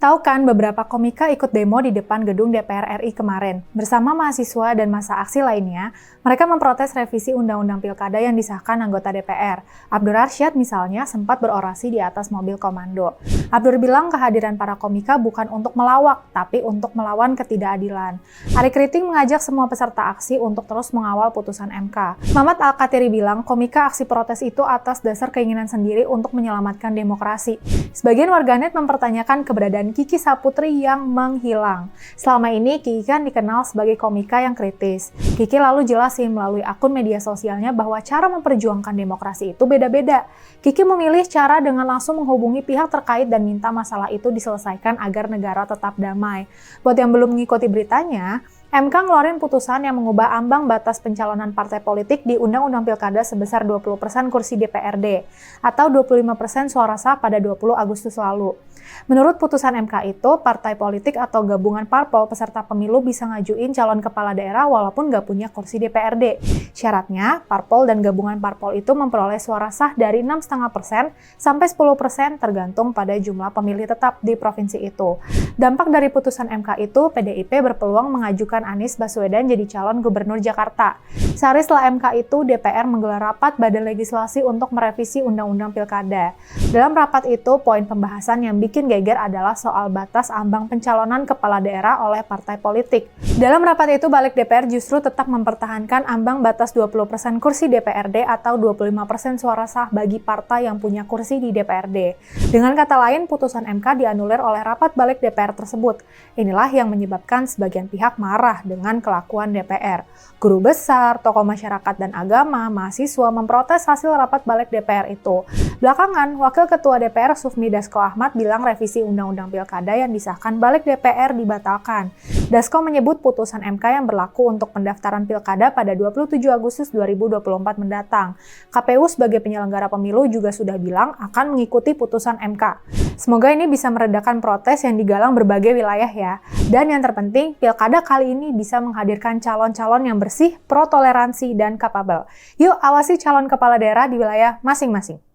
Tahu kan beberapa komika ikut demo di depan gedung DPR RI kemarin. Bersama mahasiswa dan massa aksi lainnya, mereka memprotes revisi Undang-Undang Pilkada yang disahkan anggota DPR. Abdur Arsyad misalnya sempat berorasi di atas mobil komando. Abdur bilang kehadiran para komika bukan untuk melawak, tapi untuk melawan ketidakadilan. Ari Kriting mengajak semua peserta aksi untuk terus mengawal putusan MK. Mamat Al-Katiri bilang komika aksi protes itu atas dasar keinginan sendiri untuk menyelamatkan demokrasi. Sebagian warganet mempertanyakan keberadaan Kiki Saputri yang menghilang. Selama ini Kiki kan dikenal sebagai komika yang kritis. Kiki lalu jelasin melalui akun media sosialnya bahwa cara memperjuangkan demokrasi itu beda-beda. Kiki memilih cara dengan langsung menghubungi pihak terkait dan minta masalah itu diselesaikan agar negara tetap damai. Buat yang belum mengikuti beritanya, MK ngeluarin putusan yang mengubah ambang batas pencalonan partai politik di Undang-Undang Pilkada sebesar 20% kursi DPRD atau 25% suara sah pada 20 Agustus lalu. Menurut putusan MK itu, partai politik atau gabungan parpol peserta pemilu bisa ngajuin calon kepala daerah walaupun nggak punya kursi DPRD. Syaratnya, parpol dan gabungan parpol itu memperoleh suara sah dari 6,5% sampai 10% tergantung pada jumlah pemilih tetap di provinsi itu. Dampak dari putusan MK itu, PDIP berpeluang mengajukan Anies Baswedan jadi calon gubernur Jakarta. Sehari setelah MK itu, DPR menggelar rapat Badan Legislasi untuk merevisi Undang-Undang Pilkada. Dalam rapat itu, poin pembahasan yang bikin geger adalah soal batas ambang pencalonan kepala daerah oleh partai politik. Dalam rapat itu, balik DPR justru tetap mempertahankan ambang batas 20% kursi DPRD atau 25% suara sah bagi partai yang punya kursi di DPRD. Dengan kata lain, putusan MK dianulir oleh rapat balik DPR tersebut. Inilah yang menyebabkan sebagian pihak marah dengan kelakuan DPR. Guru besar, tokoh masyarakat dan agama, mahasiswa memprotes hasil rapat balik DPR itu. Belakangan, Wakil Ketua DPR Sufmi Dasko Ahmad bilang revisi Undang-Undang Pilkada yang disahkan balik DPR dibatalkan. Dasko menyebut putusan MK yang berlaku untuk pendaftaran Pilkada pada 27 Agustus 2024 mendatang. KPU sebagai penyelenggara pemilu juga sudah bilang akan mengikuti putusan MK. Semoga ini bisa meredakan protes yang digalang berbagai wilayah ya. Dan yang terpenting, Pilkada kali ini bisa menghadirkan calon-calon yang bersih, pro-toleransi, dan kapabel. Yuk awasi calon kepala daerah di wilayah masing-masing.